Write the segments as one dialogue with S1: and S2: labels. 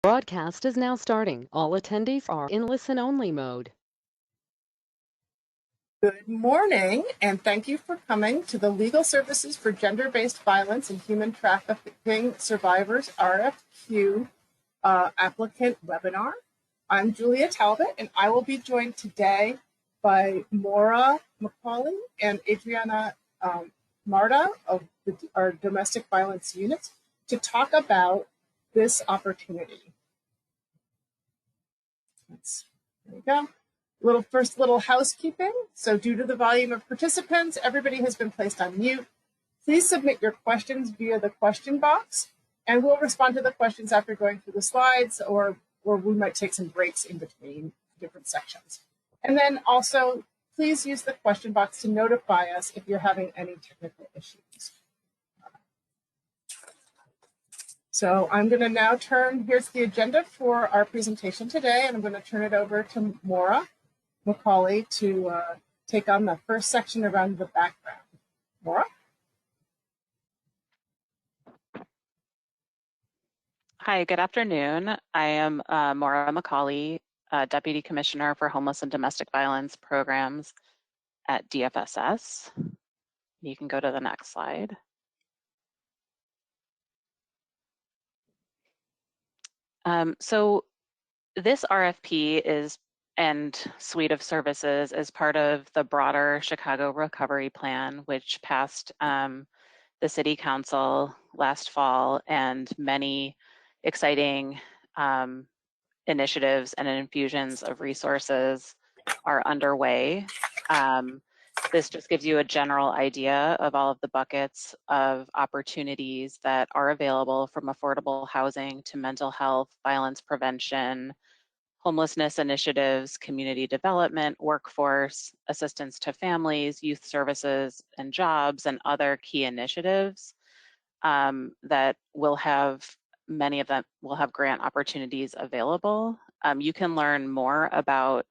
S1: Broadcast is now starting. All attendees are in listen-only mode.
S2: Good morning, and thank you for coming to the Legal Services for Gender-Based Violence and Human Trafficking Survivors RFQ applicant webinar. I'm Julia Talbot, and I will be joined today by Maura McCauley and Adriana Marta of our domestic violence unit to talk about this opportunity. There we go. Little housekeeping. So due to the volume of participants, everybody has been placed on mute. Please submit your questions via the question box, and we'll respond to the questions after going through the slides, or we might take some breaks in between different sections. And then also, please use the question box to notify us if you're having any technical issues. So I'm going to now here's the agenda for our presentation today, and I'm going to turn it over to Maura McCauley to take on the first section around the background. Maura?
S3: Hi, good afternoon. I am Maura McCauley, Deputy Commissioner for Homeless and Domestic Violence Programs at Dfss. You can go to the next slide. So this RFP and suite of services is part of the broader Chicago Recovery Plan, which passed the City Council last fall, and many exciting initiatives and infusions of resources are underway. This just gives you a general idea of all of the buckets of opportunities that are available, from affordable housing to mental health, violence prevention, homelessness initiatives, community development, workforce, assistance to families, youth services and jobs, and other key initiatives that will have, many of them will have grant opportunities available. You can learn more about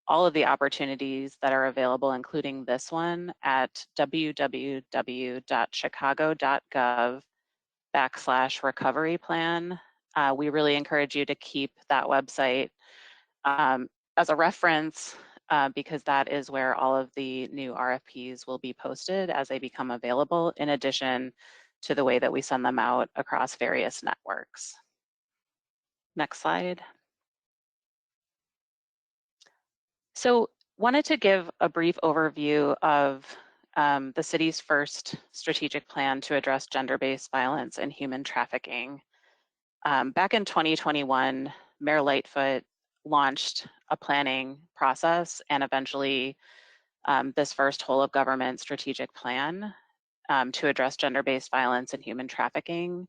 S3: all of the opportunities that are available, including this one, at www.chicago.gov/recovery plan. We really encourage you to keep that website as a reference because that is where all of the new RFPs will be posted as they become available, in addition to the way that we send them out across various networks. Next slide. So wanted to give a brief overview of the city's first strategic plan to address gender-based violence and human trafficking. Back in 2021, Mayor Lightfoot launched a planning process and eventually this first whole of government strategic plan to address gender-based violence and human trafficking.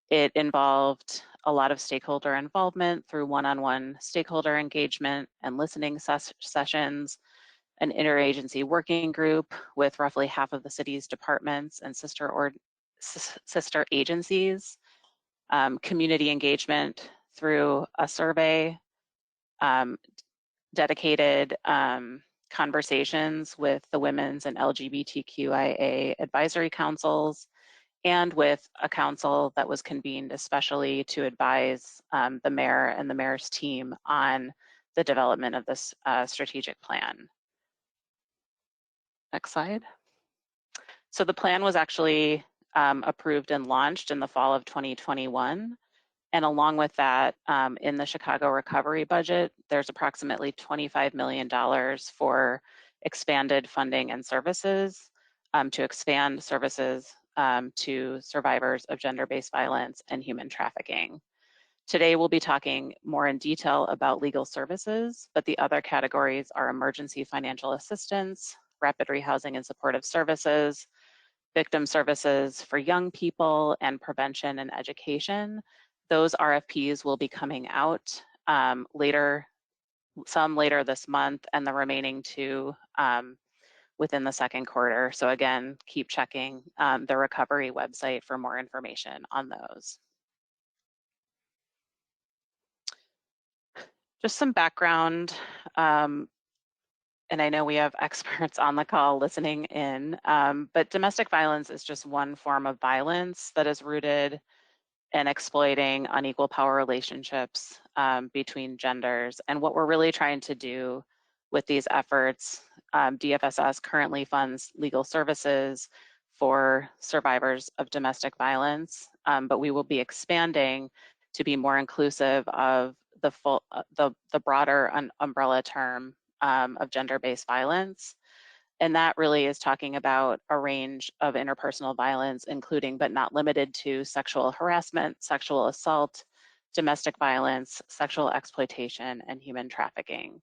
S3: It involved a lot of stakeholder involvement through one-on-one stakeholder engagement and listening sessions, an interagency working group with roughly half of the city's departments and sister agencies, community engagement through a survey, dedicated conversations with the women's and LGBTQIA advisory councils, and with a council that was convened especially to advise the mayor and the mayor's team on the development of this strategic plan. Next slide. So the plan was actually approved and launched in the fall of 2021. And along with that, in the Chicago recovery budget, there's approximately $25 million for expanded funding and services to expand services to survivors of gender-based violence and human trafficking. Today, we'll be talking more in detail about legal services, but the other categories are emergency financial assistance, rapid rehousing and supportive services, victim services for young people, and prevention and education. Those RFPs will be coming out later, some later this month, and the remaining two within the second quarter. So again, keep checking the recovery website for more information on those. Just some background, and I know we have experts on the call listening in, but domestic violence is just one form of violence that is rooted and exploiting unequal power relationships between genders. And what we're really trying to do with these efforts, DFSS currently funds legal services for survivors of domestic violence, but we will be expanding to be more inclusive of the full, the broader umbrella term of gender-based violence. And that really is talking about a range of interpersonal violence, including but not limited to sexual harassment, sexual assault, domestic violence, sexual exploitation, and human trafficking.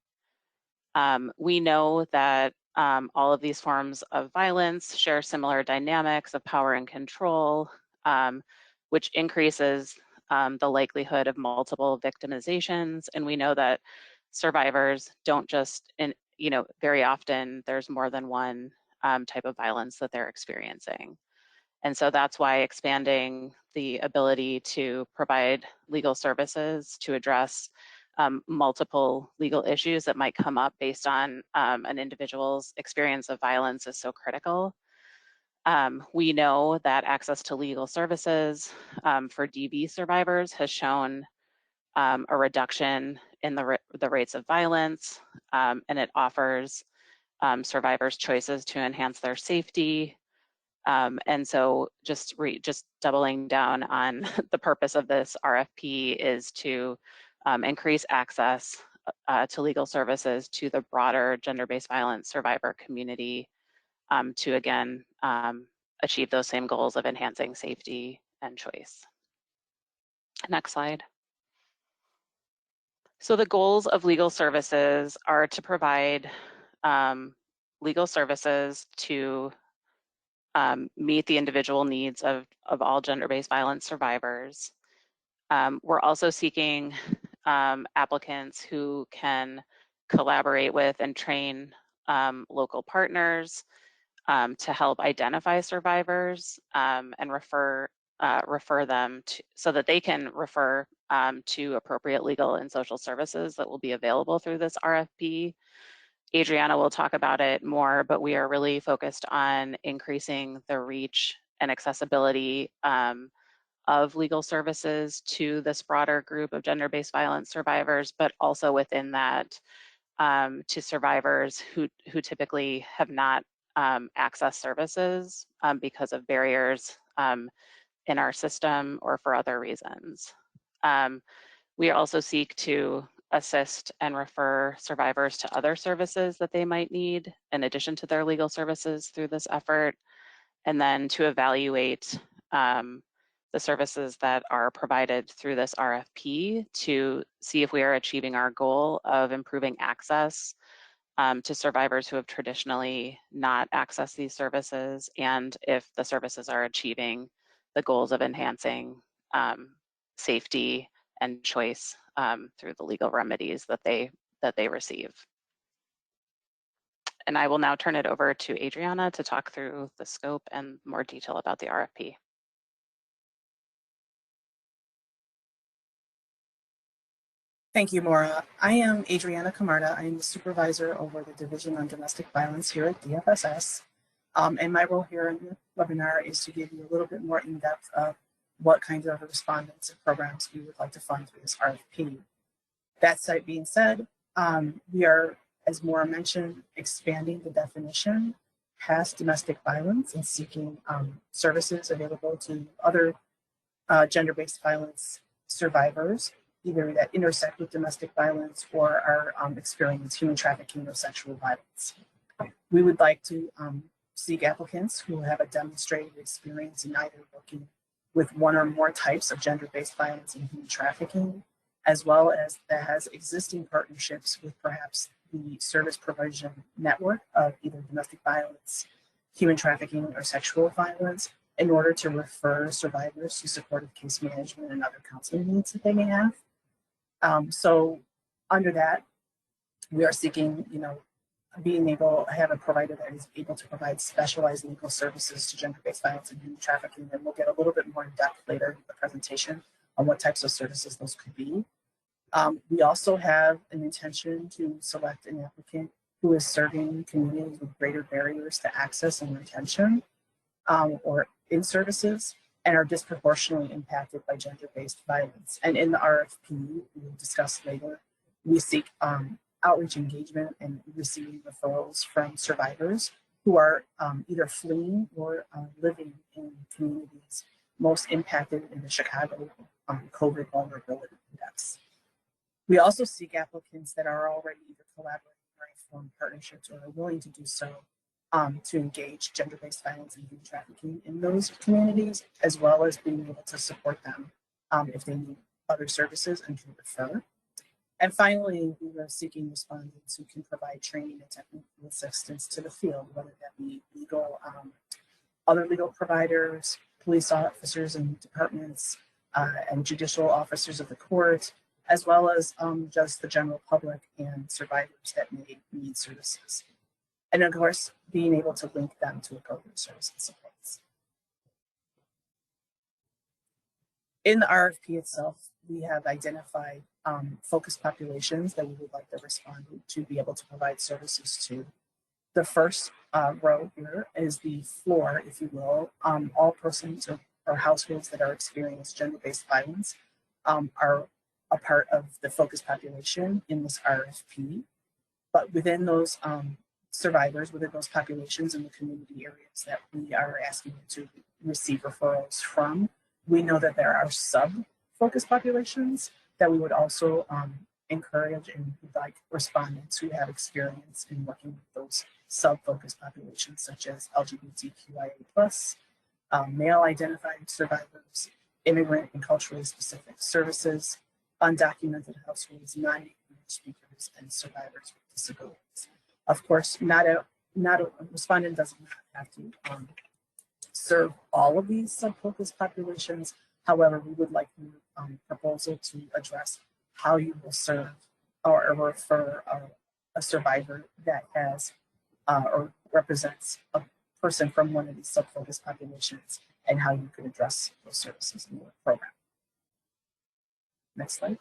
S3: We know that all of these forms of violence share similar dynamics of power and control, which increases the likelihood of multiple victimizations. And we know that survivors don't just, very often there's more than one type of violence that they're experiencing. And so that's why expanding the ability to provide legal services to address multiple legal issues that might come up based on an individual's experience of violence is so critical. We know that access to legal services for DV survivors has shown a reduction in the rates of violence, and it offers survivors choices to enhance their safety. And so just doubling down on the purpose of this RFP is to increase access to legal services to the broader gender-based violence survivor community to, again, achieve those same goals of enhancing safety and choice. Next slide. So the goals of legal services are to provide legal services to meet the individual needs of all gender-based violence survivors. We're also seeking applicants who can collaborate with and train local partners to help identify survivors and refer them to, so that they can refer to appropriate legal and social services that will be available through this RFP. Adriana will talk about it more, but we are really focused on increasing the reach and accessibility of legal services to this broader group of gender-based violence survivors, but also within that to survivors who typically have not accessed services because of barriers in our system or for other reasons. We also seek to assist and refer survivors to other services that they might need in addition to their legal services through this effort, and then to evaluate the services that are provided through this RFP to see if we are achieving our goal of improving access to survivors who have traditionally not accessed these services, and if the services are achieving the goals of enhancing safety and choice through the legal remedies that they receive. And I will now turn it over to Adriana to talk through the scope and more detail about the RFP.
S4: Thank you, Maura. I am Adriana Camarda. I am the supervisor over the Division on Domestic Violence here at DFSS. And my role here in the webinar is to give you a little bit more in-depth of what kinds of respondents and programs we would like to fund through this RFP. That being said, we are, as Maura mentioned, expanding the definition past domestic violence and seeking services available to other gender-based violence survivors, either that intersect with domestic violence or are experience human trafficking or sexual violence. We would like to seek applicants who have a demonstrated experience in either working with one or more types of gender-based violence and human trafficking, as well as that has existing partnerships with perhaps the service provision network of either domestic violence, human trafficking, or sexual violence, in order to refer survivors to supportive case management and other counseling needs that they may have. So under that, we are seeking, being able to have a provider that is able to provide specialized legal services to gender-based violence and human trafficking. And we'll get a little bit more in depth later in the presentation on what types of services those could be. We also have an intention to select an applicant who is serving communities with greater barriers to access and retention or in services. and are disproportionately impacted by gender-based violence. And in the RFP, we'll discuss later, we seek outreach engagement and receiving referrals from survivors who are either fleeing or living in communities most impacted in the Chicago COVID vulnerability index. We also seek applicants that are already either collaborating or formed partnerships or are willing to do so to engage gender-based violence and human trafficking in those communities, as well as being able to support them if they need other services and can refer. And finally, we are seeking respondents who can provide training and technical assistance to the field, whether that be legal, other legal providers, police officers and departments, and judicial officers of the court, as well as just the general public and survivors that may need services. And of course, being able to link them to appropriate service and supports. In the RFP itself, we have identified focused populations that we would like the respondent to be able to provide services to. The first row here is the floor, if you will. All persons or households that are experiencing gender-based violence are a part of the focused population in this RFP. But within those survivors, within those populations in the community areas that we are asking to receive referrals from, we know that there are sub-focused populations that we would also encourage and would like respondents who have experience in working with those sub-focused populations, such as LGBTQIA+, male-identified survivors, immigrant and culturally specific services, undocumented households, non-native speakers, and survivors with disabilities. Of course, not a respondent does not have to serve all of these sub-focused populations. However, we would like the proposal to address how you will serve or refer a survivor that has or represents a person from one of these sub-focused populations and how you could address those services in your program. Next slide.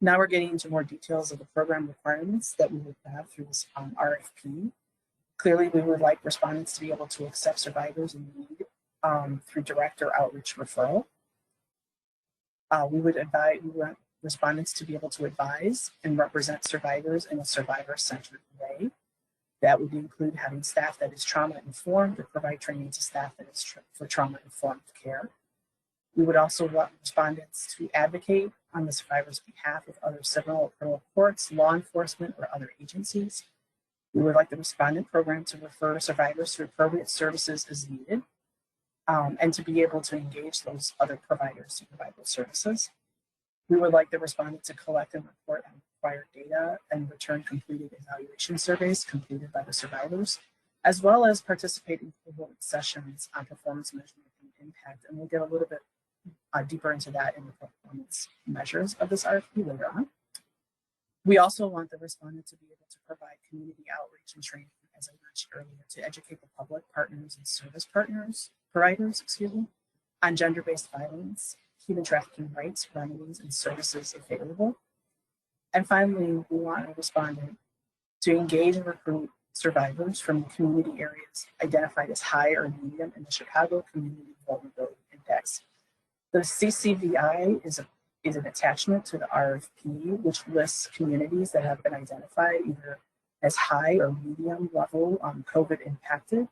S4: Now we're getting into more details of the program requirements that we would have through this RFP. Clearly, we would like respondents to be able to accept survivors in need through direct or outreach referral. We want respondents to be able to advise and represent survivors in a survivor-centered way. That would include having staff that is trauma-informed or provide training to staff that is for trauma-informed care. We would also want respondents to advocate on the survivor's behalf with other civil or criminal courts, law enforcement, or other agencies. We would like the respondent program to refer survivors to appropriate services as needed, and to be able to engage those other providers to provide those services. We would like the respondent to collect and report on required data and return completed evaluation surveys completed by the survivors, as well as participate in cohort sessions on performance measurement and impact. And we'll get a little bit deeper into that in the performance measures of this RFP later on. We also want the respondent to be able to provide community outreach and training, as I mentioned earlier, to educate the public, partners, and service providers, on gender-based violence, human trafficking rights, remedies, and services available. And finally, we want a respondent to engage and recruit survivors from community areas identified as high or medium in the Chicago Community Vulnerability Index. The CCVI is an attachment to the RFP, which lists communities that have been identified either as high or medium level COVID impacted.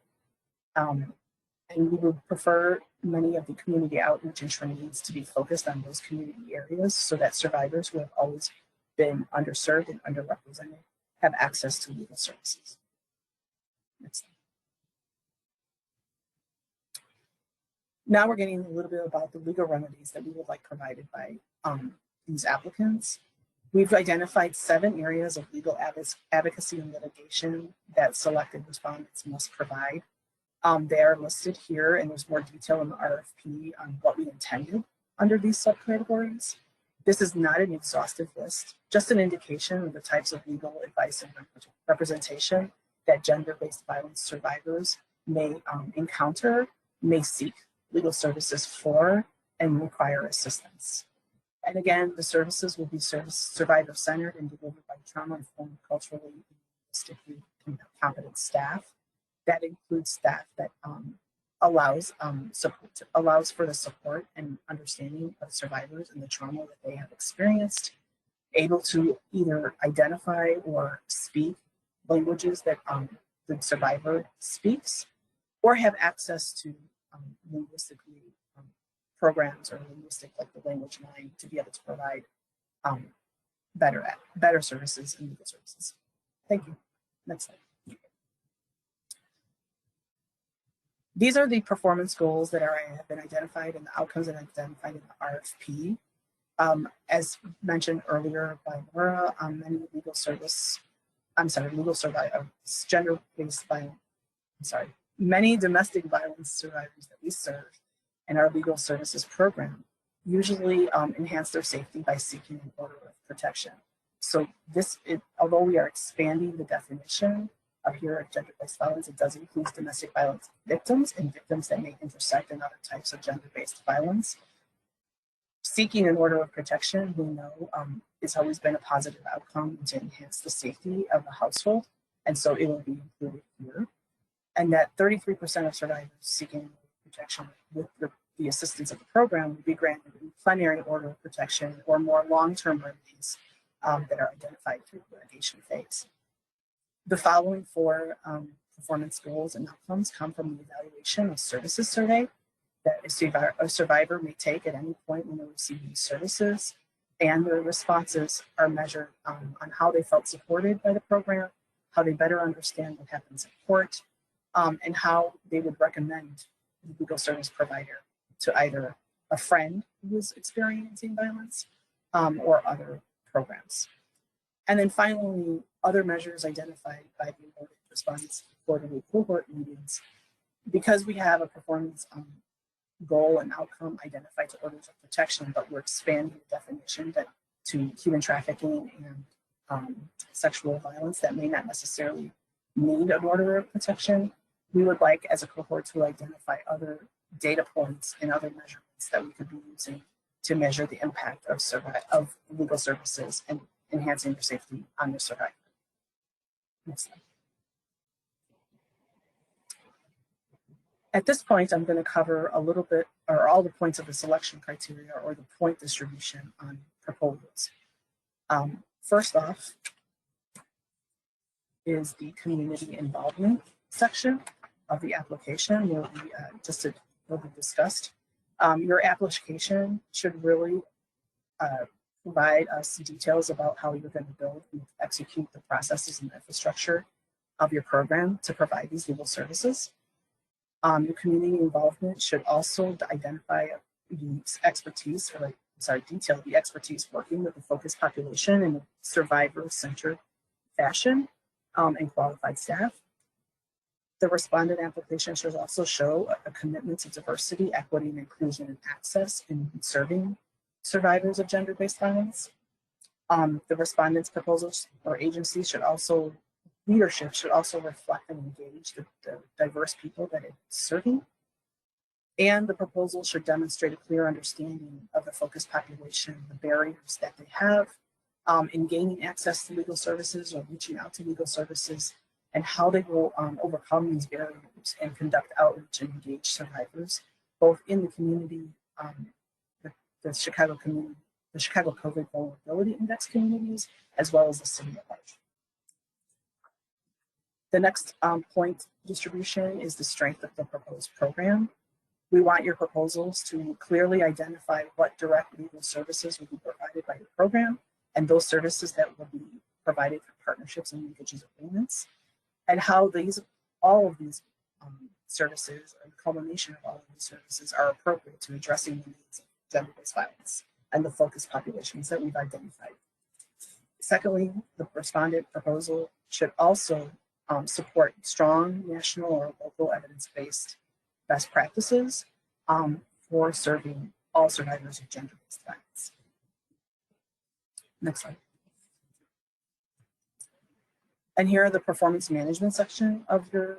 S4: And we would prefer many of the community outreach and trainings to be focused on those community areas so that survivors who have always been underserved and underrepresented have access to legal services. Next slide. Now we're getting a little bit about the legal remedies that we would like provided by these applicants. We've identified 7 areas of legal advocacy and litigation that selected respondents must provide. They are listed here, and there's more detail in the RFP on what we intended under these subcategories. This is not an exhaustive list, just an indication of the types of legal advice and representation that gender-based violence survivors may encounter, may seek legal services for, and require assistance. And again, the services will be survivor-centered and delivered by trauma-informed, culturally and linguistically competent staff. That includes staff that allows allows for the support and understanding of survivors and the trauma that they have experienced, able to either identify or speak languages that the survivor speaks, or have access to linguistically programs or linguistic, like the language line, to be able to provide better services and legal services. Thank you. Next slide. These are the performance goals that have been identified and the outcomes that are identified in the RFP. As mentioned earlier by Laura, many gender-based violence, many domestic violence survivors that we serve in our legal services program usually enhance their safety by seeking an order of protection. So although we are expanding the definition of here at gender-based violence, it does include domestic violence victims and victims that may intersect in other types of gender-based violence. Seeking an order of protection, we know, it's always been a positive outcome to enhance the safety of the household, and so it will be included here. And that 33% of survivors seeking protection with the assistance of the program will be granted a plenary order of protection or more long-term remedies that are identified through the litigation phase. The following four performance goals and outcomes come from the evaluation of services survey that a survivor may take at any point when they're receiving services, and their responses are measured on how they felt supported by the program, how they better understand what happens in court, and how they would recommend the legal service provider to either a friend who is experiencing violence or other programs. And then finally, other measures identified by the awarded respondents quarterly cohort meetings. Because we have a performance goal and outcome identified to orders of protection, but we're expanding the definition to human trafficking and sexual violence that may not necessarily need an order of protection, we would like as a cohort to identify other data points and other measurements that we could be using to measure the impact of legal services and enhancing their safety on the survivor. Next slide. At this point, I'm going to cover a little bit, or all the points of the selection criteria or the point distribution on proposals. First off is the community involvement section of the application, where we will be discussed. Your application should really provide us details about how you're going to build and execute the processes and infrastructure of your program to provide these legal services. Your community involvement should also identify the expertise, detail the expertise working with the focused population in a survivor-centered fashion and qualified staff. The respondent application should also show a commitment to diversity, equity, and inclusion and access in serving survivors of gender-based violence. The respondent's proposals or agencies leadership should also reflect and engage the diverse people that it's serving. And the proposal should demonstrate a clear understanding of the focused population, the barriers that they have in gaining access to legal services or reaching out to legal services, and how they will overcome these barriers and conduct outreach and engage survivors, both in the community, the Chicago community, the Chicago COVID Vulnerability Index communities, as well as the city at large. The next point distribution is the strength of the proposed program. We want your proposals to clearly identify what direct legal services will be provided by your program, and those services that will be provided through partnerships and linkages agreements, and how all of these services, or the culmination of all of these services, are appropriate to addressing the needs of gender-based violence and the focused populations that we've identified. Secondly, the respondent proposal should also support strong national or local evidence-based best practices for serving all survivors of gender-based violence. Next slide. And here, the performance management section of your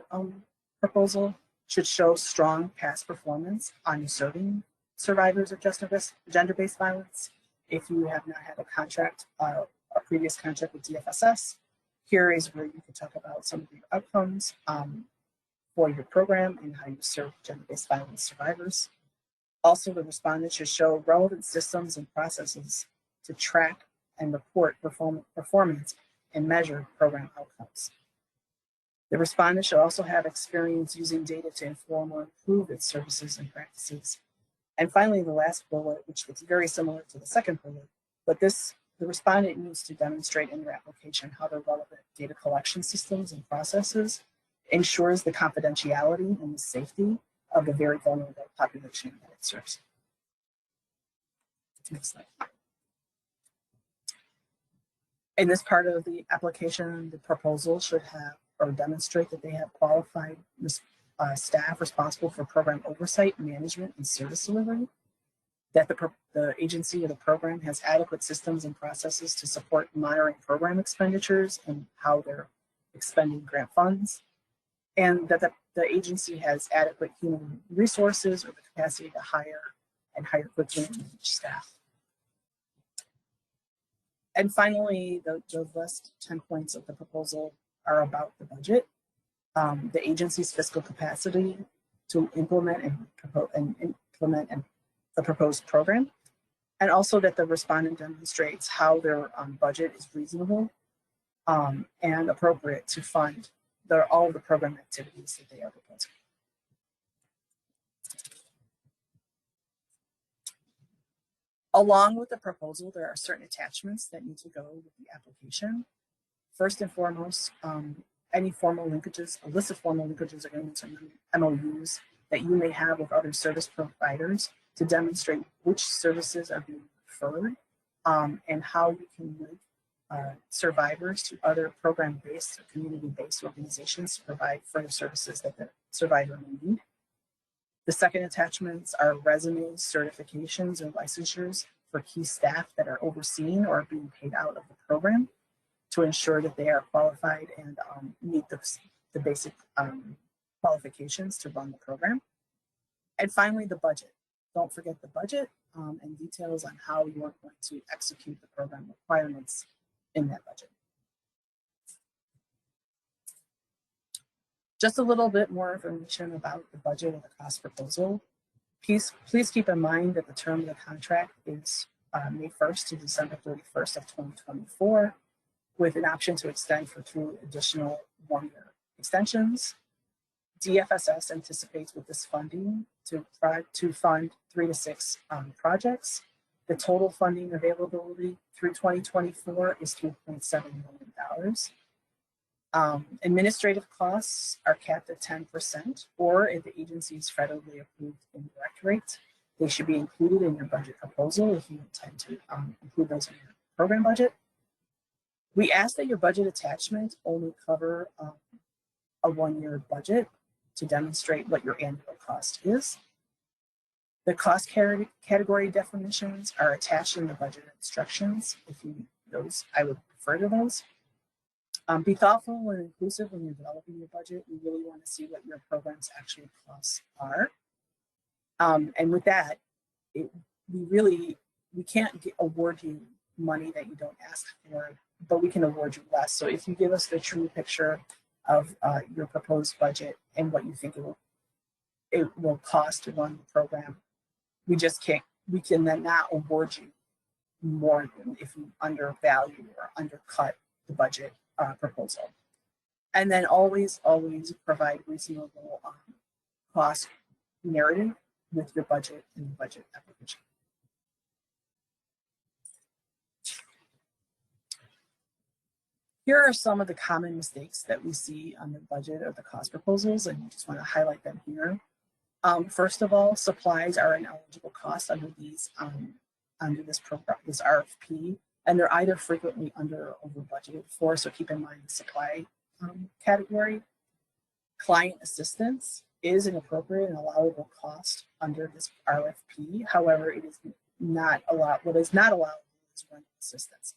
S4: proposal should show strong past performance on serving survivors of gender-based violence. If you have not had a contract, a previous contract with Dfss, here is where you can talk about some of the outcomes for your program and how you serve gender-based violence survivors. Also, the respondent should show relevant systems and processes to track and report performance and measure program outcomes. The respondent should also have experience using data to inform or improve its services and practices. And finally, the last bullet, which is very similar to the second bullet, but the respondent needs to demonstrate in their application how the relevant data collection systems and processes ensures the confidentiality and the safety of the very vulnerable population that it serves. Next slide. In this part of the application, the proposal should have or demonstrate that they have qualified staff responsible for program oversight, management, and service delivery, that the agency or the program has adequate systems and processes to support monitoring program expenditures and how they're expending grant funds, and that the agency has adequate human resources or the capacity to hire and hire quickly and manage staff. And finally, the last 10 points of the proposal are about the budget, the agency's fiscal capacity to implement the proposed program, and also that the respondent demonstrates how their budget is reasonable and appropriate to fund all of the program activities that they are proposing. Along with the proposal, there are certain attachments that need to go with the application. First and foremost, any formal linkages, a list of formal linkages, agreements, or MOUs that you may have with other service providers to demonstrate which services are being referred and how you can link survivors to other program-based or community-based organizations to provide further services that the survivor may need. The second attachments are resumes, certifications, or licensures for key staff that are overseen or being paid out of the program to ensure that they are qualified and meet the basic qualifications to run the program. And finally, the budget. Don't forget the budget and details on how you are going to execute the program requirements in that budget. Just a little bit more information about the budget of the cost proposal. Please keep in mind that the term of the contract is May 1st to December 31st of 2024, with an option to extend for 2 additional 1-year extensions. DFSS anticipates with this funding to fund 3 to 6 projects. The total funding availability through 2024 is $3.7 million. Administrative costs are capped at 10%, or if the agency's federally approved indirect rate, they should be included in your budget proposal if you intend to include those in your program budget. We ask that your budget attachment only cover a 1-year budget to demonstrate what your annual cost is. The cost category definitions are attached in the budget instructions. If you need those, I would refer to those. Be thoughtful and inclusive when you're developing your budget. We really want to see what your program's actual costs are. And with that, we can't award you money that you don't ask for, but we can award you less. So if you give us the true picture of your proposed budget and what you think it will cost to run the program, we can then not award you more than if you undervalue or undercut the budget proposal. And then always provide reasonable cost narrative with your budget and the budget application. Here are some of the common mistakes that we see on the budget or the cost proposals, and I just want to highlight them here. First of all, supplies are an eligible cost under this program, this RFP, and they're either frequently under or over budgeted for, so keep in mind the supply category. Client assistance is an appropriate and allowable cost under this RFP. However, it is not allowed. What is not allowed is rental assistance.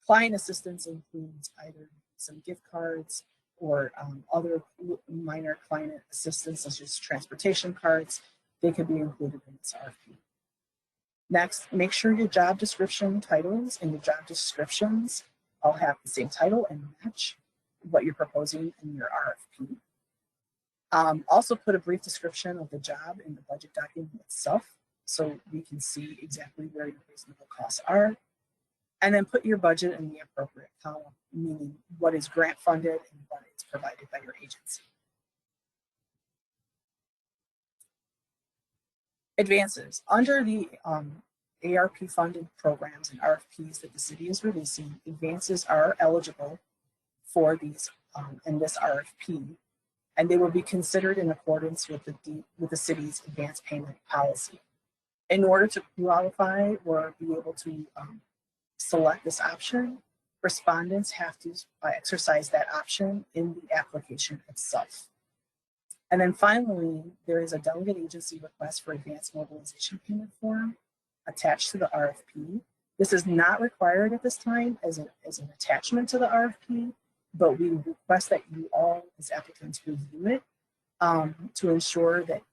S4: Client assistance includes either some gift cards or other minor client assistance, such as transportation cards. They could be included in this RFP. Next, make sure your job description titles and your job descriptions all have the same title and match what you're proposing in your RFP. Also put a brief description of the job in the budget document itself, so we can see exactly where your reasonable costs are. And then put your budget in the appropriate column, meaning what is grant funded and what is provided by your agency. Advances. Under the ARP funded programs and RFPs that the city is releasing, advances are eligible for these in this RFP, and they will be considered in accordance with the city's advance payment policy. In order to qualify or be able to select this option, respondents have to exercise that option in the application itself. And then finally, there is a delegate agency request for advanced mobilization payment form attached to the RFP. This is not required at this time as an attachment to the RFP, but we request that you all as applicants review it to ensure that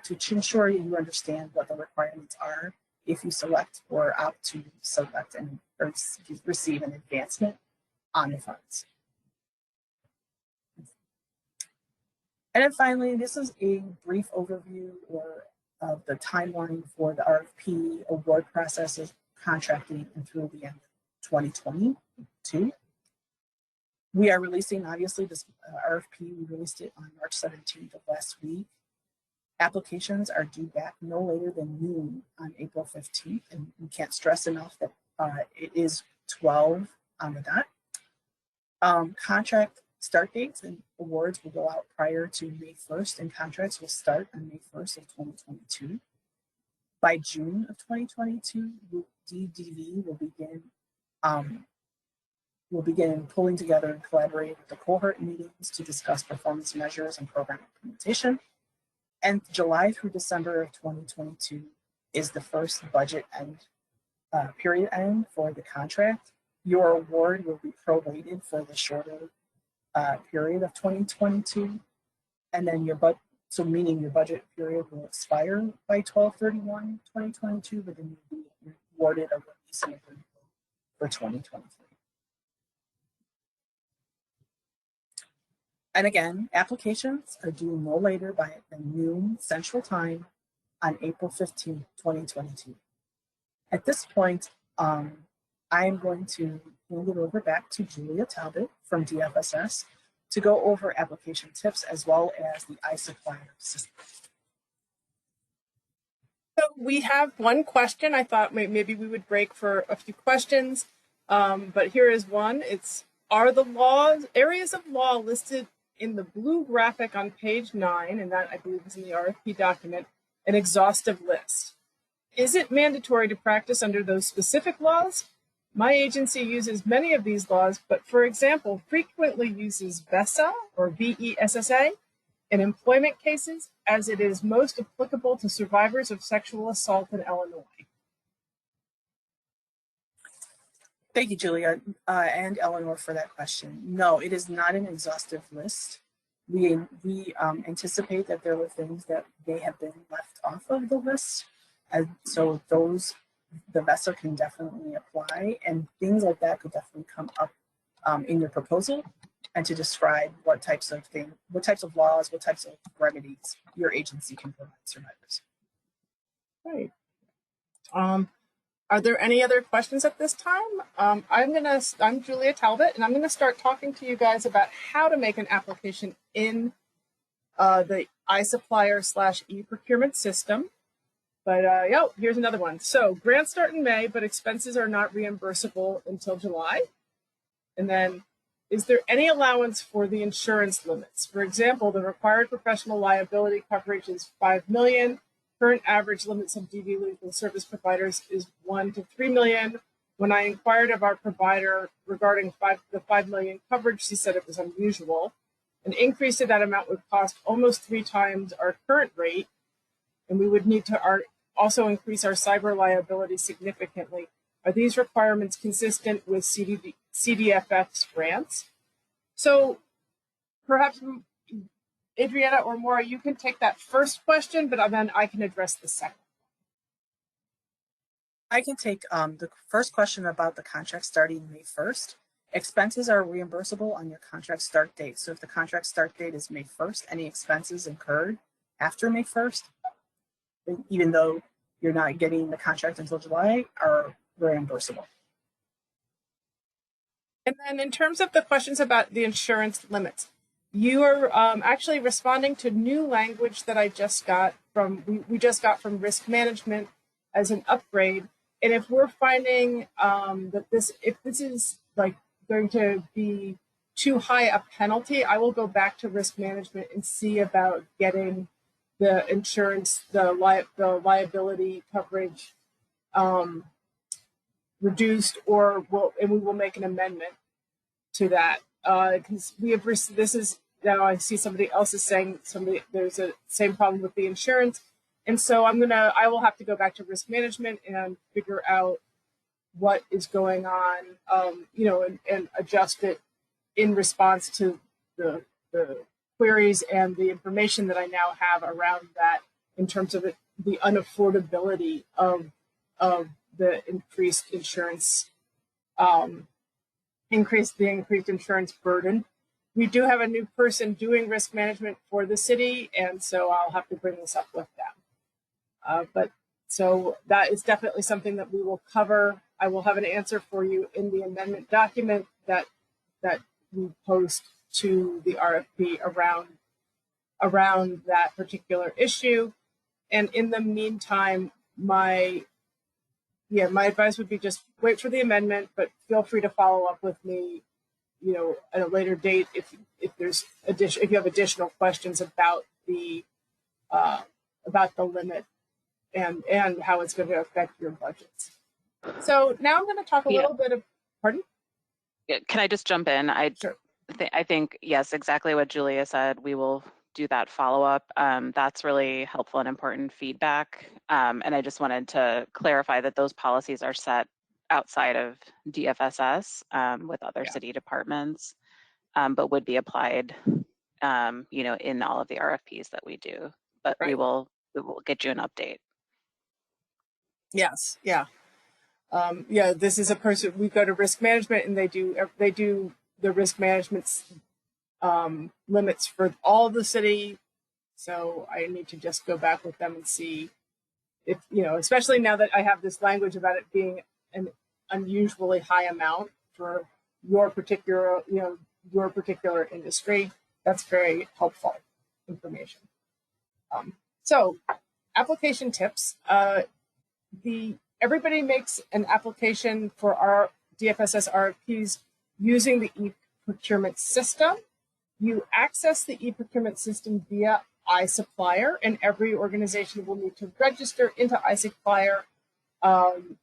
S4: to ensure you understand what the requirements are if you select or opt to select and or receive an advancement on the funds. And then finally, this is a brief overview of the timeline for the RFP award processes, contracting, and through the end of 2022. We are releasing, obviously, this RFP. We released it on March 17th of last week. Applications are due back no later than noon on April 15th, and we can't stress enough that it is 12 on the dot. Contract start dates and awards will go out prior to May 1st, and contracts will start on May 1st of 2022. By June of 2022, DDV will begin pulling together and collaborating with the cohort meetings to discuss performance measures and program implementation. And July through December of 2022 is the first budget end period end for the contract. Your award will be prorated for the shorter period of 2022, and then meaning your budget period will expire by 12/31/2022, but then you'll be awarded a release and agreement for 2023. And again, applications are due no later by noon Central Time on April 15th, 2022. At this point, I am going to hand it over back to Julia Talbot from Dfss to go over application tips as well as the iSupplier system.
S2: So we have one question. I thought maybe we would break for a few questions, but here is one. Are the areas of law listed in the blue graphic on page 9, and that I believe is in the RFP document, an exhaustive list? Is it mandatory to practice under those specific laws? My agency uses many of these laws, but for example, frequently uses VESA or VESSA in employment cases, as it is most applicable to survivors of sexual assault in Illinois.
S4: Thank you, Julia, and Eleanor for that question. No, it is not an exhaustive list. We anticipate that there were things that may have been left off of the list. And so the VESA can definitely apply, and things like that could definitely come up in your proposal and to describe what types of laws, what types of remedies your agency can provide survivors.
S2: Right. Are there any other questions at this time? I'm Julia Talbot, and I'm going to start talking to you guys about how to make an application in the iSupplier / e-procurement system. But here's another one. So grants start in May, but expenses are not reimbursable until July. And then, is there any allowance for the insurance limits? For example, the required professional liability coverage is $5 million. Current average limits of DV legal service providers is $1 to $3 million. When I inquired of our provider regarding the $5 million coverage, she said it was unusual. An increase to that amount would cost almost 3 times our current rate, and we would need to also increase our cyber liability significantly. Are these requirements consistent with CDFF's grants? So perhaps Adriana or Maura, you can take that first question, but then I can address the second.
S4: I can take the first question about the contract starting May 1st. Expenses are reimbursable on your contract start date. So if the contract start date is May 1st, any expenses incurred after May 1st, even though you're not getting the contract until July, are reimbursable.
S2: And then in terms of the questions about the insurance limits, you are actually responding to new language that I just got from, we just got from risk management as an upgrade. And if we're finding that if this is like going to be too high a penalty, I will go back to risk management and see about getting the insurance, the liability coverage reduced, and we will make an amendment to that, because we have this is now I see somebody else is saying there's a same problem with the insurance, and so I will have to go back to risk management and figure out what is going on, and adjust it in response to the queries and the information that I now have around that in terms of the unaffordability of the increased insurance, increased insurance burden. We do have a new person doing risk management for the city, and so I'll have to bring this up with them. So that is definitely something that we will cover. I will have an answer for you in the amendment document that we post to the RFP around that particular issue. And in the meantime, my advice would be just wait for the amendment, but feel free to follow up with me, at a later date if you have additional questions about the limit and how it's going to affect your budgets. So now I'm going to talk a little bit of, pardon?
S3: Can I just jump in?
S2: Sure.
S3: I think, yes, exactly what Julia said. We will do that follow-up. That's really helpful and important feedback. And I just wanted to clarify that those policies are set outside of DFSS with other city departments, but would be applied, in all of the RFPs that we do. But
S2: right.
S3: we will get you an update.
S2: Yes. Yeah. This is a person. We go to risk management, and they do the risk management limits for all the city. So I need to just go back with them and see if, especially now that I have this language about it being an unusually high amount for your particular industry. That's very helpful information. So application tips. Everybody makes an application for our DFSS RFPs using the e-procurement system. You access the e-procurement system via iSupplier, and every organization will need to register into iSupplier.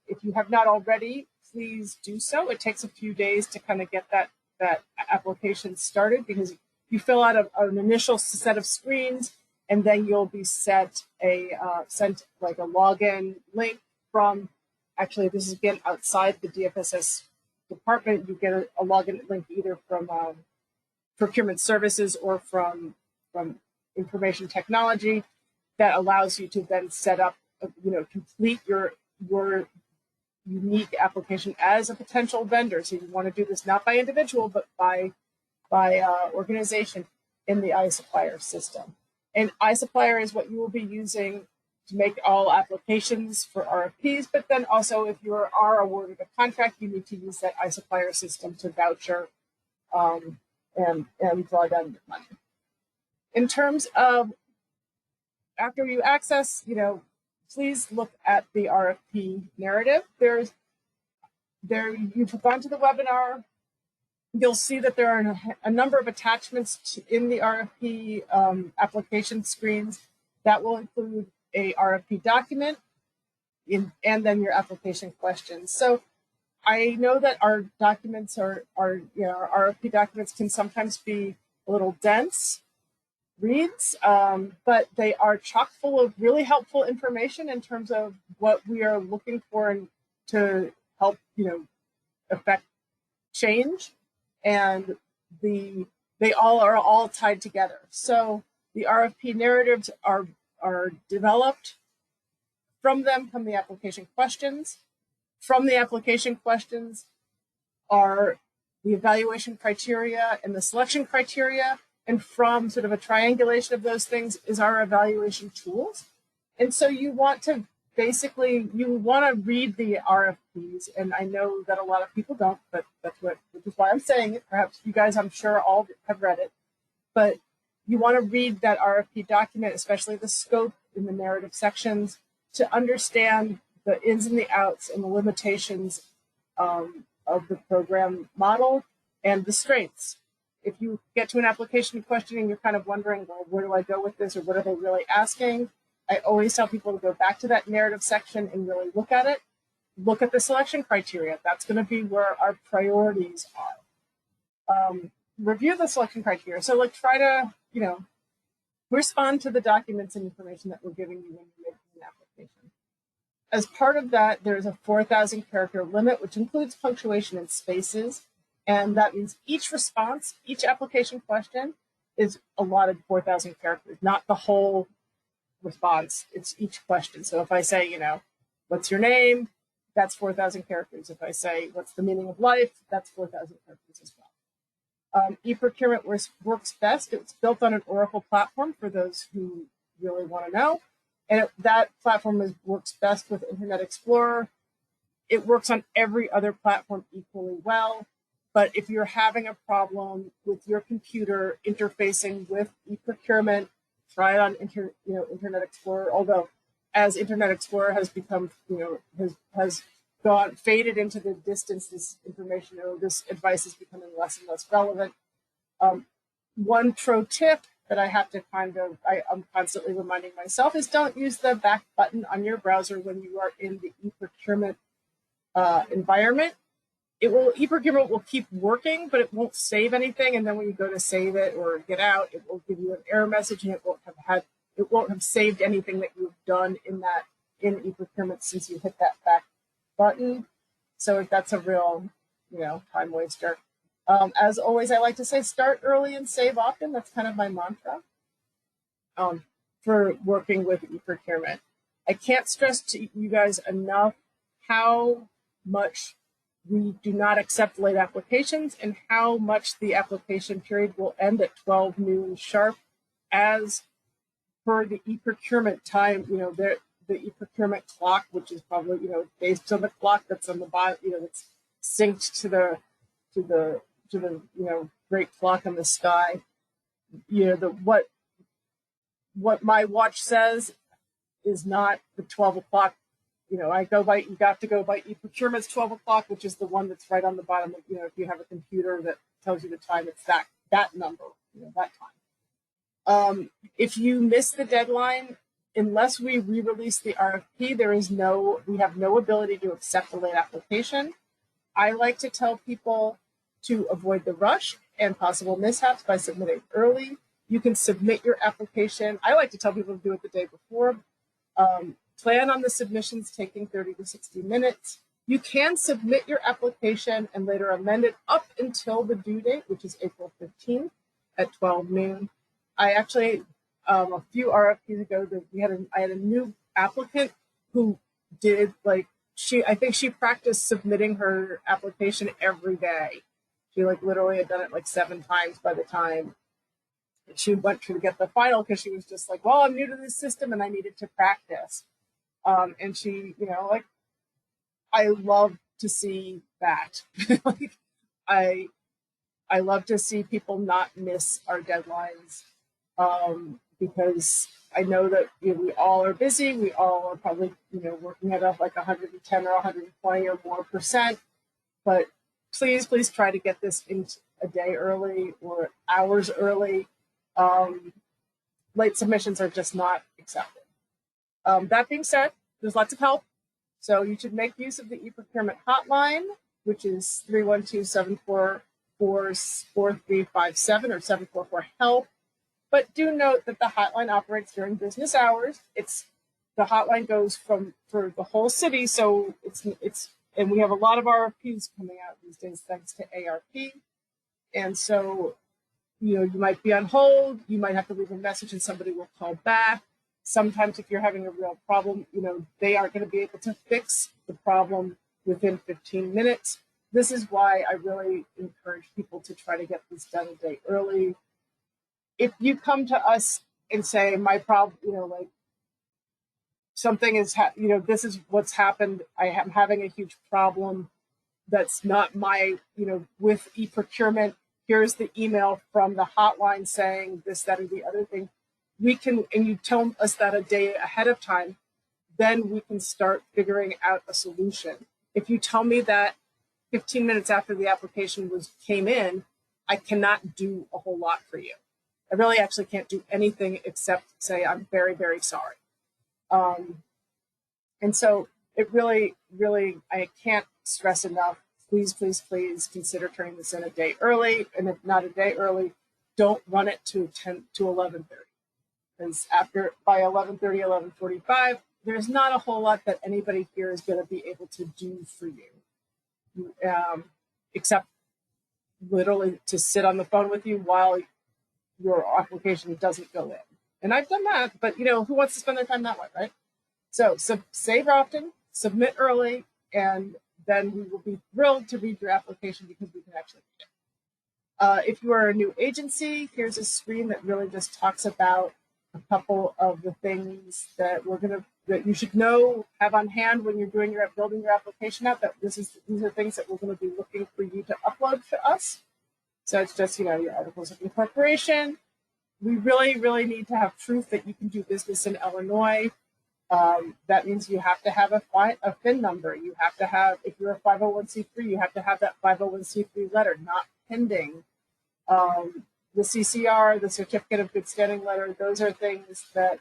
S2: If you have not already, please do so. It takes a few days to kind of get that application started, because you fill out an initial set of screens, and then you'll be sent like a login link from, actually this is again outside the DFSS department. You get a login link either from procurement services or from information technology that allows you to then set up, complete your unique application as a potential vendor. So you want to do this not by individual, but by organization in the iSupplier system. And iSupplier is what you will be using to make all applications for RFPs, but then also if you are awarded a contract, you need to use that iSupplier system to voucher and draw down your money. In terms of after you access, please look at the RFP narrative. You've gone to the webinar. You'll see that there are a number of attachments in the RFP application screens that will include a RFP document and then your application questions. So I know that our documents our RFP documents can sometimes be a little dense reads, but they are chock full of really helpful information in terms of what we are looking for and to help, affect change. And they all are all tied together. So the RFP narratives are developed. From them come the application questions. From the application questions are the evaluation criteria and the selection criteria. And from sort of a triangulation of those things is our evaluation tools. And so you want to basically, you want to read the RFPs. And I know that a lot of people don't, but which is why I'm saying it. Perhaps you guys, I'm sure, all have read it. But you want to read that RFP document, especially the scope in the narrative sections, to understand the ins and the outs and the limitations of the program model and the strengths. If you get to an application question and you're kind of wondering, well, where do I go with this, or what are they really asking? I always tell people to go back to that narrative section and really look at it. Look at the selection criteria. That's going to be where our priorities are. Review the selection criteria. So like try to, respond to the documents and information that we're giving you when you're making an application. As part of that, there's a 4,000 character limit, which includes punctuation and spaces. And that means each response, each application question is allotted 4,000 characters, not the whole response. It's each question. So if I say, what's your name? That's 4,000 characters. If I say, what's the meaning of life? That's 4,000 characters as well. E-procurement works best. It's built on an Oracle platform for those who really want to know. And that platform works best with Internet Explorer. It works on every other platform equally well. But if you're having a problem with your computer interfacing with e-procurement, try it on Internet Explorer. Although, as Internet Explorer has become, has faded into the distance, this information or this advice is becoming less and less relevant. One pro tip that I have to I'm constantly reminding myself is don't use the back button on your browser when you are in the e-procurement environment. E-procurement will keep working, but it won't save anything. And then when you go to save it or get out, it will give you an error message, and it won't have saved anything that you've done in e-procurement since you hit that back button. So that's a real, time waster. As always, I like to say, start early and save often. That's kind of my mantra for working with e-procurement. I can't stress to you guys enough how much we do not accept late applications and how much the application period will end at 12 noon sharp as per the e-procurement time, the e-procurement clock, which is probably, based on the clock that's on the bottom, that's synced to the great clock in the sky. What my watch says is not the 12 o'clock. You have to go by e-procurement's 12 o'clock, which is the one that's right on the bottom of, if you have a computer that tells you the time, it's that number, that time. If you miss the deadline, unless we re-release the RFP, we have no ability to accept a late application. I like to tell people to avoid the rush and possible mishaps by submitting early. You can submit your application. I like to tell people to do it the day before. Plan on the submissions taking 30 to 60 minutes. You can submit your application and later amend it up until the due date, which is April 15th at 12 noon. I actually, a few RFPs ago, I had a new applicant who did I think she practiced submitting her application every day. She literally had done it 7 times by the time she went to get the final, because she was just well, I'm new to this system and I needed to practice. And she, I love to see that. I love to see people not miss our deadlines, because I know that we all are busy. We all are probably working at 110 or 120 or more %. But please try to get this in a day early or hours early. Late submissions are just not accepted. That being said, there's lots of help. So you should make use of the e-procurement hotline, which is 312-744-4357 or 744-HELP. But do note that the hotline operates during business hours. The hotline goes for the whole city, so and we have a lot of RFPs coming out these days thanks to ARP. And so, you might be on hold, you might have to leave a message and somebody will call back. Sometimes if you're having a real problem, they aren't going to be able to fix the problem within 15 minutes. this is why I really encourage people to try to get this done a day early. If you come to us and say, my problem, like something is, this is what's happened. I am having a huge problem. That's not my, with e-procurement. Here's the email from the hotline saying this, that, or the other thing. We can, and you tell us that a day ahead of time, then we can start figuring out a solution. If you tell me that 15 minutes after the application came in, I cannot do a whole lot for you. I really actually can't do anything except say, I'm very, very sorry. And so it really, really, I can't stress enough, please, please, please consider turning this in a day early. And if not a day early, don't run it to 11:30. Because by 11:30, 11:45, there's not a whole lot that anybody here is going to be able to do for you, except literally to sit on the phone with you while your application doesn't go in. And I've done that, but who wants to spend their time that way, right? So save often, submit early, and then we will be thrilled to read your application because we can actually read it. If you are a new agency, here's a screen that really just talks about a couple of the things that that you should have on hand when you're building your application out. That these are things that we're going to be looking for you to upload to us. So it's just your articles of incorporation. We really, really need to have proof that you can do business in Illinois. That means you have to have a FIN number. You have to have, if you're a 501c3, you have to have that 501c3 letter, not pending. The CCR, the Certificate of Good Standing letter, those are things that,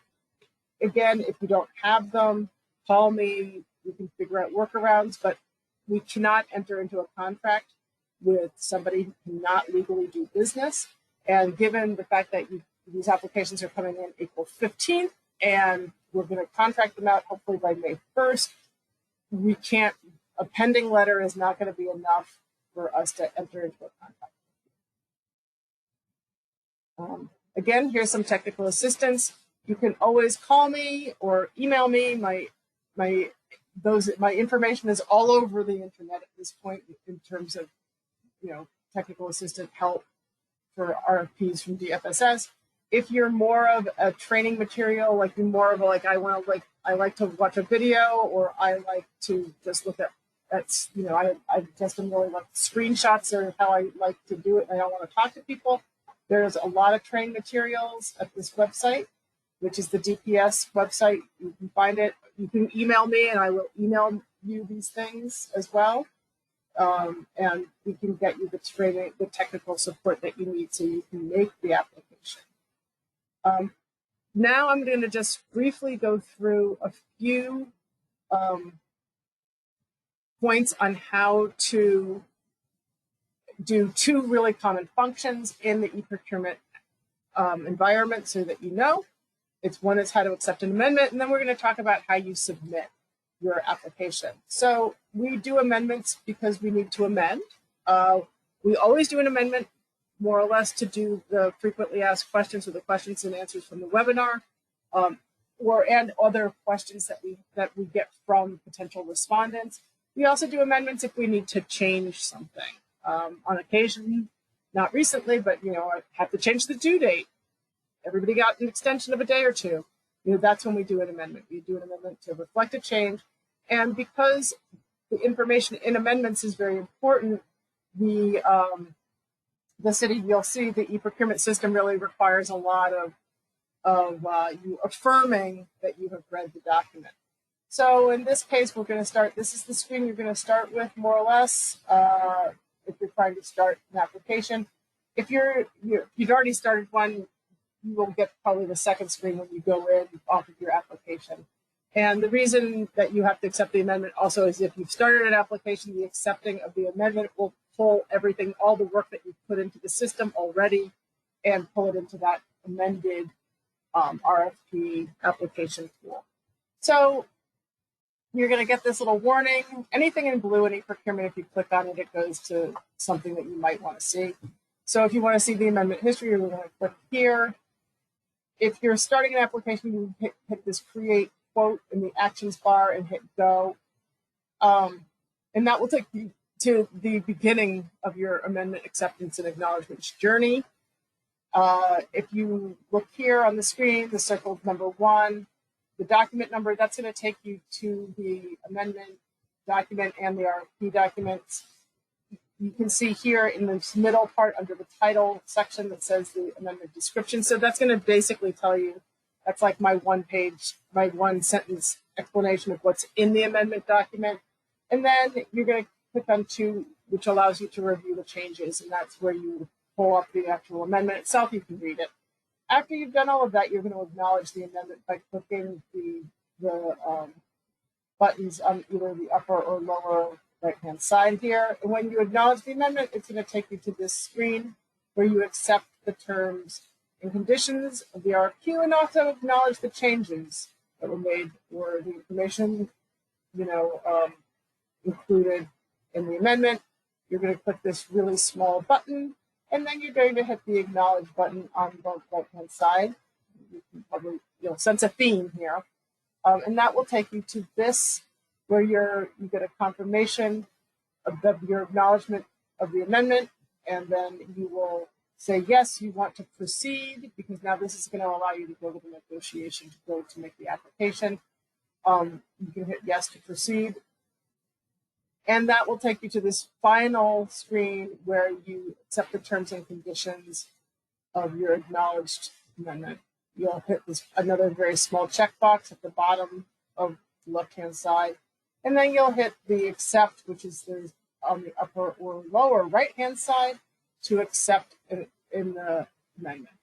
S2: again, if you don't have them, call me. We can figure out workarounds, but we cannot enter into a contract with somebody who cannot legally do business. And given the fact that these applications are coming in April 15th, and we're going to contract them out hopefully by May 1st, a pending letter is not going to be enough for us to enter into a contract. Again, here's some technical assistance. You can always call me or email me. My information is all over the internet at this point in terms of technical assistant help for RFPs from Dfss. If you're more of a training material, like you're more of I like to watch a video, or I like to just look at I just am really like screenshots are how I like to do it, and I don't want to talk to people. There's a lot of training materials at this website, which is the DPS website. You can find it. You can email me, and I will email you these things as well. And we can get you the training, the technical support that you need so you can make the application. Now I'm going to just briefly go through a few points on how to do two really common functions in the e-procurement environment so that one is how to accept an amendment, and then we're going to talk about how you submit your application. So we do amendments because we need to amend. We always do an amendment more or less to do the frequently asked questions or the questions and answers from the webinar, and other questions that we get from potential respondents. We also do amendments if we need to change something. On occasion, not recently, but I have to change the due date. Everybody got an extension of a day or two. That's when we do an amendment. We do an amendment to reflect a change. And because the information in amendments is very important, you'll see the e-procurement system really requires a lot of you affirming that you have read the document. So in this case, we're going to start, this is the screen you're going to start with more or less if you're trying to start an application. If you've already started one, you will get probably the second screen when you go in off of your application. And the reason that you have to accept the amendment also is if you've started an application, the accepting of the amendment will pull everything, all the work that you've put into the system already, and pull it into that amended RFP application tool. So you're going to get this little warning. Anything in blue in e-procurement, if you click on it, it goes to something that you might want to see. So if you want to see the amendment history, you're going to click here. If you're starting an application, you hit this create quote in the actions bar and hit go. And that will take you to the beginning of your amendment acceptance and acknowledgments journey. If you look here on the screen, the circled number 1, the document number, that's going to take you to the amendment document and the RFP documents. You can see here in this middle part under the title section that says the amendment description. So that's going to basically tell you, that's like my one sentence explanation of what's in the amendment document. And then you're going to click on 2, which allows you to review the changes. And that's where you pull up the actual amendment itself. You can read it. After you've done all of that, you're going to acknowledge the amendment by clicking the buttons on either the upper or lower right-hand side here. And when you acknowledge the amendment, it's going to take you to this screen where you accept the terms and conditions of the RFQ and also acknowledge the changes that were made or the information, included in the amendment. You're going to click this really small button, and then you're going to hit the acknowledge button on the right-hand side. You can probably sense a theme here. And that will take you to this, where you get a confirmation of your acknowledgement of the amendment, and then you will say, yes, you want to proceed, because now this is going to allow you to go to the negotiation to make the application. You can hit yes to proceed. And that will take you to this final screen where you accept the terms and conditions of your acknowledged amendment. You'll hit another very small checkbox at the bottom of the left-hand side. And then you'll hit the accept, which is on the upper or lower right-hand side, to accept in the amendment.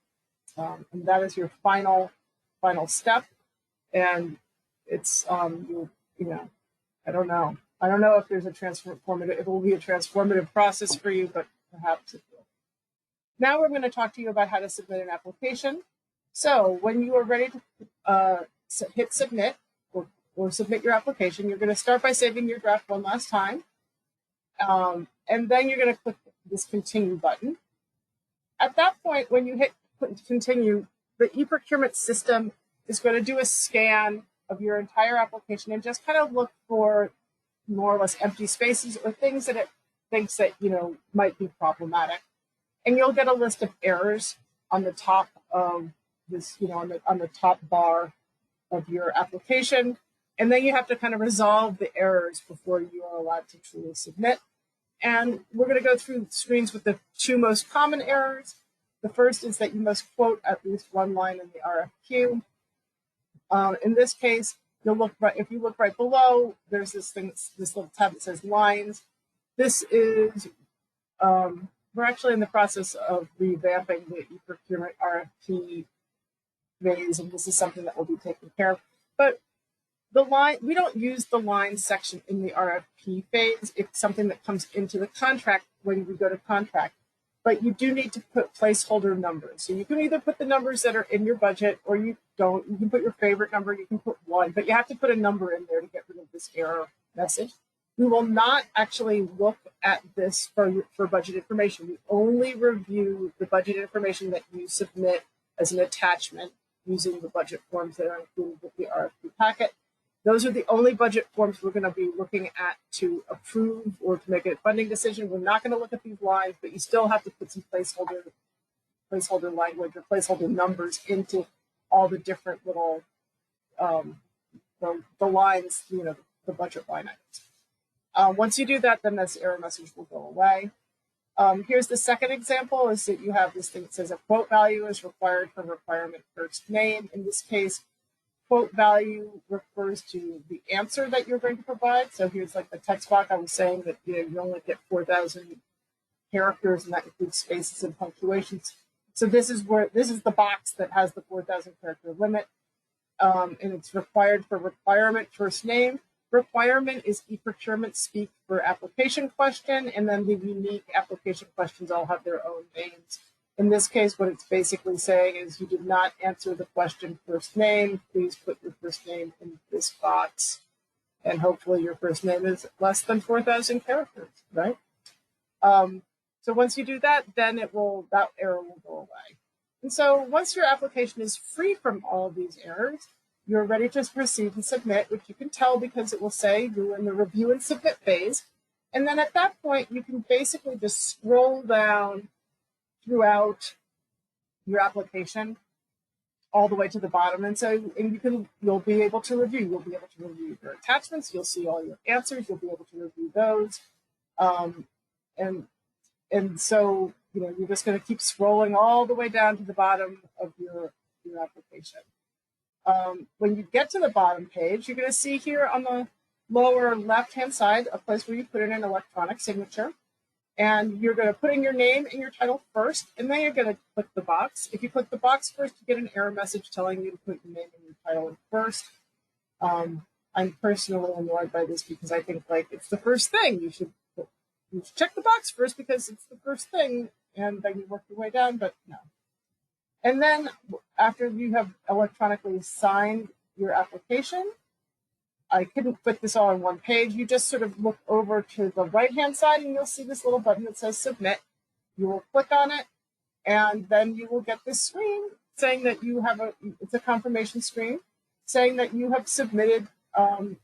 S2: And that is your final step. And it's, I don't know. I don't know if there's it will be a transformative process for you, but perhaps it will. Now we're going to talk to you about how to submit an application. So when you are ready to hit submit or submit your application, you're going to start by saving your draft one last time. And then you're going to click this continue button. At that point, when you hit continue, the e-procurement system is going to do a scan of your entire application and just kind of look for more or less empty spaces or things that it thinks that might be problematic. And you'll get a list of errors on the top of this, on the top bar of your application. And then you have to kind of resolve the errors before you are allowed to truly submit. And we're going to go through screens with the 2 most common errors. The first is that you must quote at least one line in the RFQ. In this case, if you look right below, there's this little tab that says lines. This is, we're actually in the process of revamping the e-procurement RFP phase, and this is something that will be taken care of. But we don't use the line section in the RFP phase. It's something that comes into the contract when we go to contract. But you do need to put placeholder numbers. So you can either put the numbers that are in your budget, or you don't. You can put your favorite number, you can put 1, but you have to put a number in there to get rid of this error message. We will not actually look at this for budget information. We only review the budget information that you submit as an attachment using the budget forms that are included with the RFP packet. Those are the only budget forms we're going to be looking at to approve or to make a funding decision. We're not going to look at these lines, but you still have to put some placeholder language or placeholder numbers into all the different little the lines, the budget line items. Once you do that, then this error message will go away. Here's the second example, is that you have this thing that says a quote value is required for requirement first name. In this case, quote value refers to the answer that you're going to provide. So here's like the text box. I was saying that you only get 4,000 characters, and that includes spaces and punctuations. So this is the box that has the 4,000 character limit, and it's required for requirement first name. Requirement is e-procurement speak for application question, and then the unique application questions all have their own names. In this case, what it's basically saying is you did not answer the question first name. Please put your first name in this box. And hopefully your first name is less than 4,000 characters, right? So once you do that, then that error will go away. And so once your application is free from all of these errors, you're ready to proceed and submit, which you can tell because it will say you're in the review and submit phase. And then at that point, you can basically just scroll down throughout your application all the way to the bottom. And so you'll be able to review. You'll be able to review your attachments. You'll see all your answers. You'll be able to review those. And so, you're just going to keep scrolling all the way down to the bottom of your application. When you get to the bottom page, you're going to see here on the lower left-hand side a place where you put in an electronic signature. And you're going to put in your name and your title first, and then you're going to click the box. If you click the box first, you get an error message telling you to put your name and your title in first. I'm personally annoyed by this because I think it's the first thing. You should check the box first because it's the first thing, and then you work your way down, but no. And then after you have electronically signed your application, I couldn't put this all on one page. You just sort of look over to the right-hand side and you'll see this little button that says submit. You will click on it, and then you will get this screen saying that you have it's a confirmation screen saying that you have submitted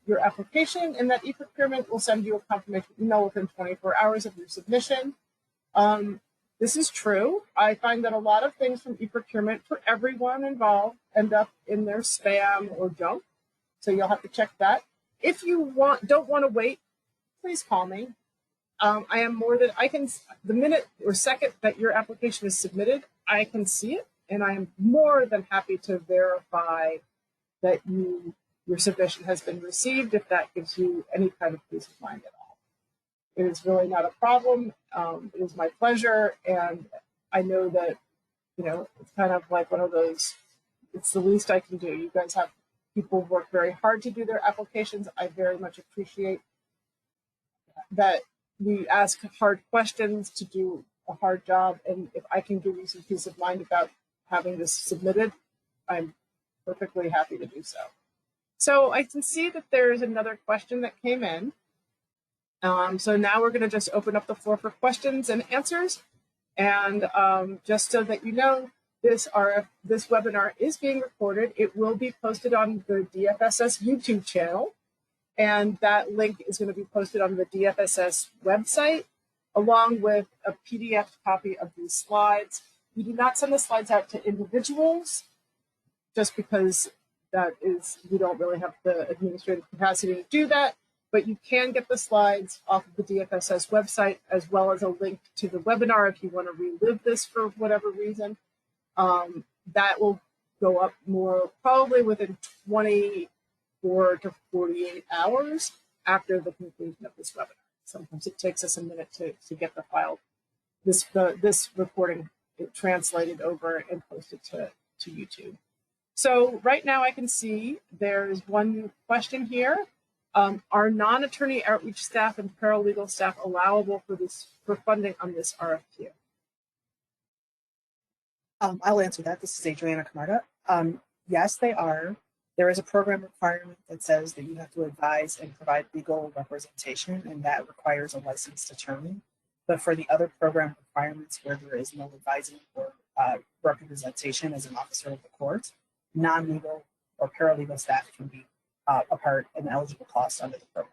S2: your application, and that eProcurement will send you a confirmation email within 24 hours of your submission. This is true. I find that a lot of things from eProcurement for everyone involved end up in their spam or junk. So you'll have to check that. If you don't want to wait, please call me. The minute or second that your application is submitted, I can see it, and I am more than happy to verify that your submission has been received, if that gives you any kind of peace of mind at all. It is really not a problem. It is my pleasure, and I know that, it's kind of like one of those, it's the least I can do. You guys have people work very hard to do their applications. I very much appreciate that we ask hard questions to do a hard job. And if I can give you some peace of mind about having this submitted, I'm perfectly happy to do so. So I can see that there's another question that came in. So now we're going to just open up the floor for questions and answers. And just so that you know, this webinar is being recorded. It will be posted on the DFSS YouTube channel, and that link is going to be posted on the DFSS website, along with a PDF copy of these slides. We do not send the slides out to individuals, just because we don't really have the administrative capacity to do that, but you can get the slides off of the DFSS website, as well as a link to the webinar if you want to relive this for whatever reason. That will go up more probably within 24 to 48 hours after the conclusion of this webinar. Sometimes it takes us a minute to get the file, this recording translated over and posted to YouTube. So right now I can see there's one question here. Are non-attorney outreach staff and paralegal staff allowable for funding on this RFQ?
S4: I'll answer that. This is Adriana Camarda. Yes, they are. There is a program requirement that says that you have to advise and provide legal representation, and that requires a licensed attorney. But for the other program requirements where there is no advising or representation as an officer of the court, non-legal or paralegal staff can be a part and eligible cost under the program.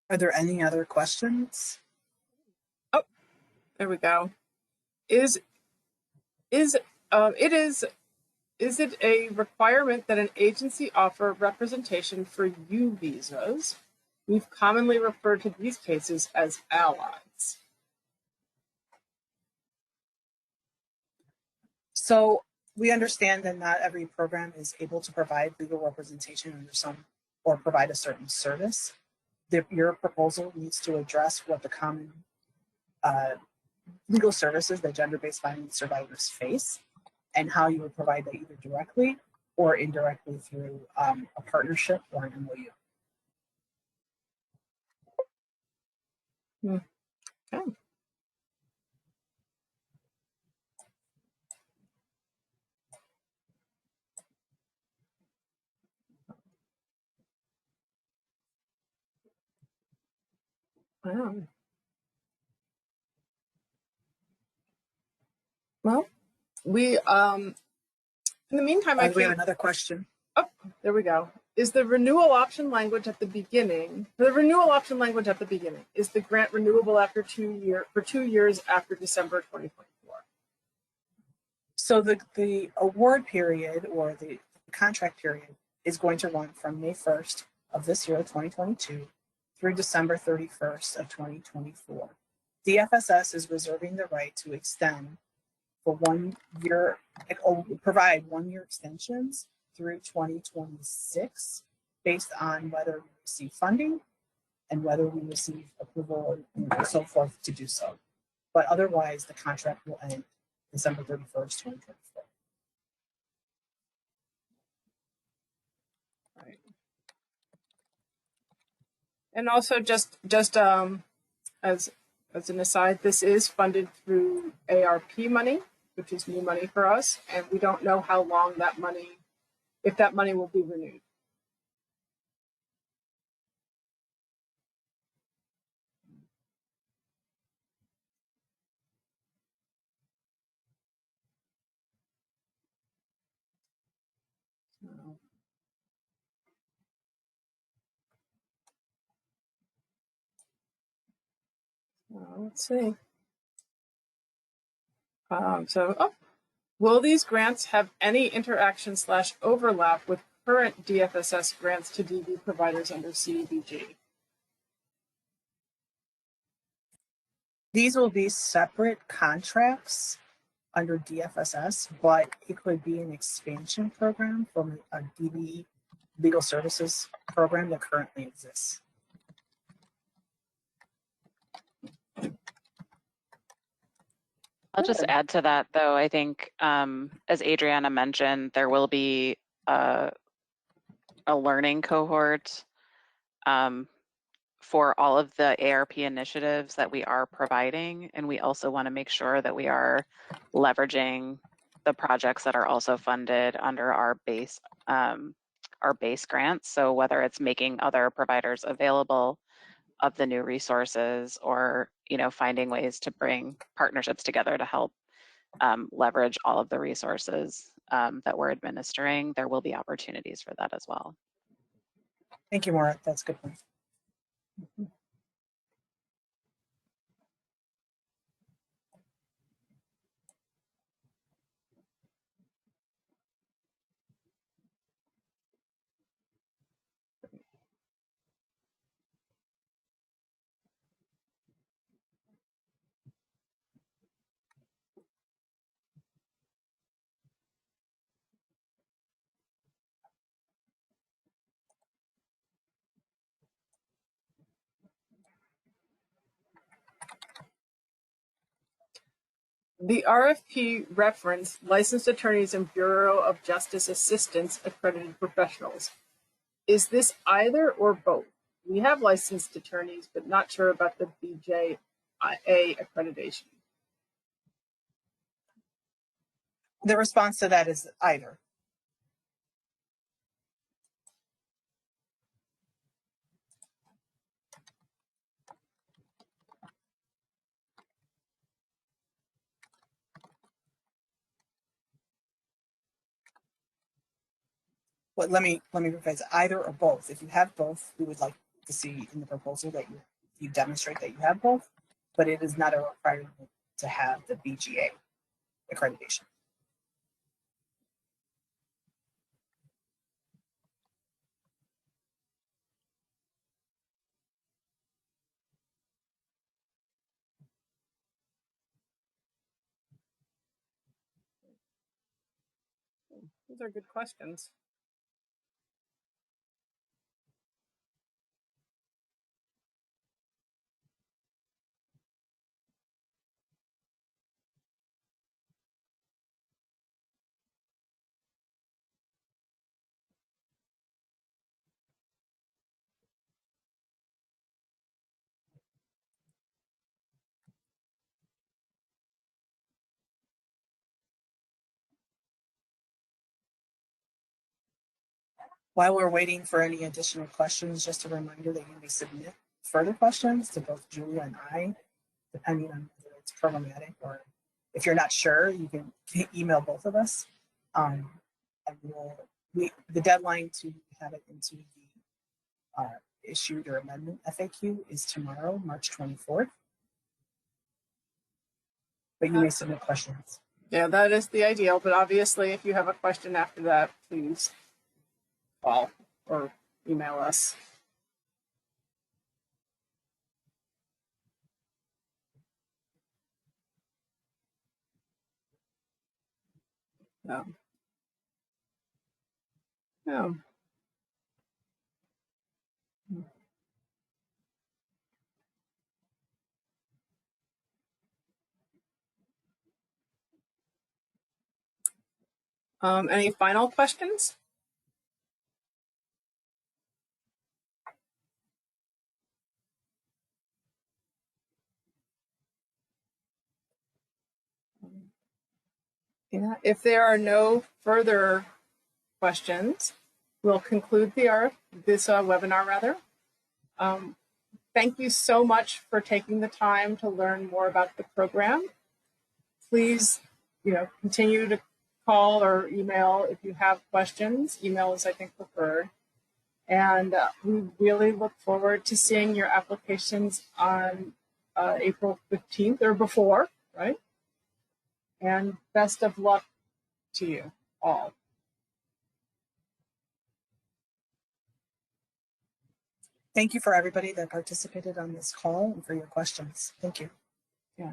S4: Are there any other questions?
S2: Oh, there we go. Is it a requirement that an agency offer representation for U visas? We've commonly referred to these cases as allies.
S4: So we understand that not every program is able to provide legal representation under some or provide a certain service. Your proposal needs to address what the common legal services that gender-based violence survivors face, and how you would provide that either directly or indirectly through a partnership or an MOU.
S2: Okay. Wow. Well, we in the meantime, I
S4: We have
S2: think.
S4: another question.
S2: Oh, there we go. Is the renewal option language at the beginning? The renewal option language at the beginning is the grant renewable after 2 years after December 2024.
S4: So the award period or the contract period is going to run from May 1st of this year, 2022, through December 31st of 2024. DFSS is reserving the right to extend for 1 year, provide 1 year extensions through 2026 based on whether we receive funding and whether we receive approval and so forth to do so. But otherwise, the contract will end December 31st, 2024.
S2: Right. And also just as an aside, this is funded through ARP money, which is new money for us, and we don't know how long that money, if that money will be renewed. Let's see. Will these grants have any interaction/overlap with current DFSS grants to DB providers under CDBG?
S4: These will be separate contracts under DFSS, but it could be an expansion program from a DB legal services program that currently exists.
S3: I'll just add to that, though. I think, as Adriana mentioned, there will be a learning cohort for all of the ARP initiatives that we are providing, and we also want to make sure that we are leveraging the projects that are also funded under our base grants. So whether it's making other providers available of the new resources, or finding ways to bring partnerships together to help leverage all of the resources that we're administering, there will be opportunities for that as well.
S4: Thank you, Maura. That's a good point.
S2: The RFP referenced licensed attorneys and Bureau of Justice Assistance accredited professionals. Is this either or both? We have licensed attorneys, but not sure about the BJA accreditation.
S4: The response to that is either. But let me rephrase it, either or both. If you have both, we would like to see in the proposal that you demonstrate that you have both, but it is not a requirement to have the BJA accreditation.
S2: Those are good questions.
S4: While we're waiting for any additional questions, just a reminder that you may submit further questions to both Julia and I, depending on whether it's programmatic or if you're not sure, you can email both of us. And the deadline to have it into the issued or amendment FAQ is tomorrow, March 24th. But you may submit questions.
S2: Yeah, that is the ideal, but obviously if you have a question after that, please call or email us. Yeah. Yeah. Any final questions? Yeah, if there are no further questions, we'll conclude this webinar rather. Thank you so much for taking the time to learn more about the program. Please, continue to call or email if you have questions. Email is, I think, preferred. And we really look forward to seeing your applications on April 15th or before, right? And best of luck to you all.
S4: Thank you for everybody that participated on this call and for your questions. Thank you.
S2: Yeah.